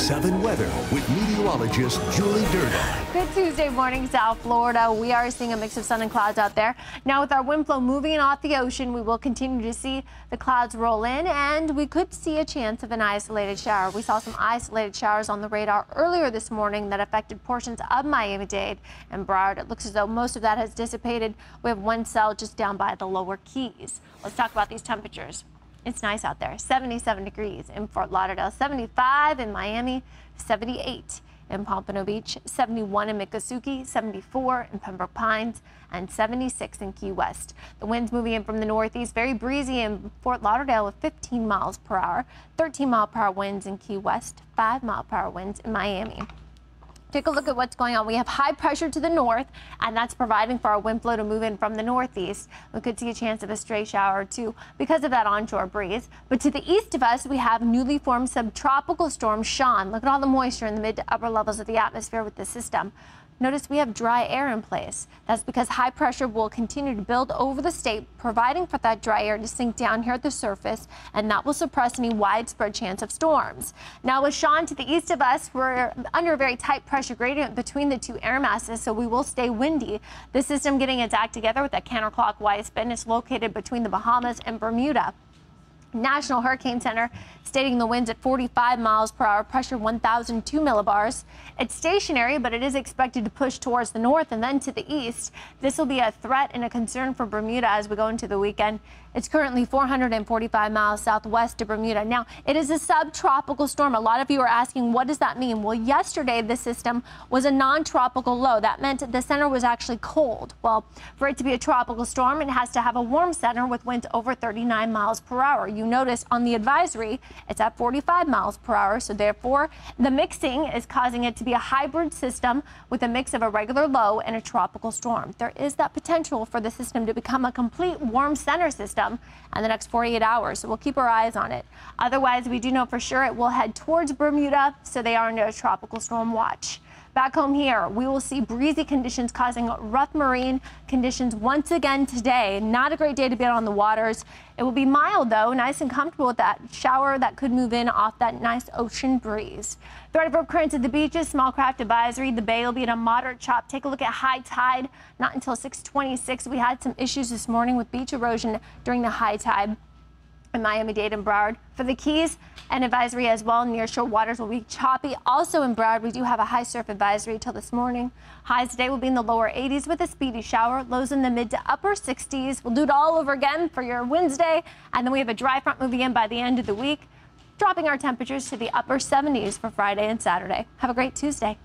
7 weather with meteorologist Julie Durda. Good Tuesday morning, South Florida. We are seeing a mix of sun and clouds out there. Now, with our wind flow moving off the ocean, we will continue to see the clouds roll in, and we could see a chance of an isolated shower. We saw some isolated showers on the radar earlier this morning that affected portions of Miami-Dade and Broward. It looks as though most of that has dissipated. We have one cell just down by the lower Keys. Let's talk about these temperatures. It's nice out there. 77 degrees in Fort Lauderdale, 75 in Miami, 78 in Pompano Beach, 71 in Miccosukee, 74 in Pembroke Pines, and 76 in Key West. The wind's moving in from the northeast, very breezy in Fort Lauderdale with 15 miles per hour, 13 mile per hour winds in Key West, 5 mile per hour winds in Miami. Take a look at what's going on. We have high pressure to the north, and that's providing for our wind flow to move in from the northeast. We could see a chance of a stray shower or two because of that onshore breeze. But to the east of us, we have newly formed subtropical storm Sean. Look at all the moisture in the mid to upper levels of the atmosphere with this system. Notice we have dry air in place. That's because high pressure will continue to build over the state, providing for that dry air to sink down here at the surface, and that will suppress any widespread chance of storms. Now, with Sean to the east of us, we're under a very tight pressure gradient between the two air masses, so we will stay windy. The system getting its act together with that counterclockwise spin is located between the Bahamas and Bermuda. National Hurricane Center stating the winds at 45 miles per hour, pressure 1,002 millibars. It's stationary, but it is expected to push towards the north and then to the east. This will be a threat and a concern for Bermuda as we go into the weekend. It's currently 445 miles southwest of Bermuda. Now, it is a subtropical storm. A lot of you are asking, what does that mean? Well, yesterday, the system was a non-tropical low. That meant the center was actually cold. Well, for it to be a tropical storm, it has to have a warm center with winds over 39 miles per hour. You notice on the advisory, it's at 45 miles per hour. So therefore, the mixing is causing it to be a hybrid system with a mix of a regular low and a tropical storm. There is that potential for the system to become a complete warm center system in the next 48 hours. So we'll keep our eyes on it. Otherwise, we do know for sure it will head towards Bermuda, so they are under a tropical storm watch. Back home here, we will see breezy conditions causing rough marine conditions once again today. Not a great day to be out on the waters. It will be mild, though, nice and comfortable with that shower that could move in off that nice ocean breeze. Threat of rip currents at the beaches, small craft advisory. The bay will be in a moderate chop. Take a look at high tide. Not until 6:26. We had some issues this morning with beach erosion during the high tide in Miami-Dade and Broward. For the Keys, an advisory as well. Nearshore waters will be choppy. Also in Broward, we do have a high surf advisory till this morning. Highs today will be in the lower 80s with a speedy shower. Lows in the mid to upper 60s. We'll do it all over again for your Wednesday. And then we have a dry front moving in by the end of the week, dropping our temperatures to the upper 70s for Friday and Saturday. Have a great Tuesday.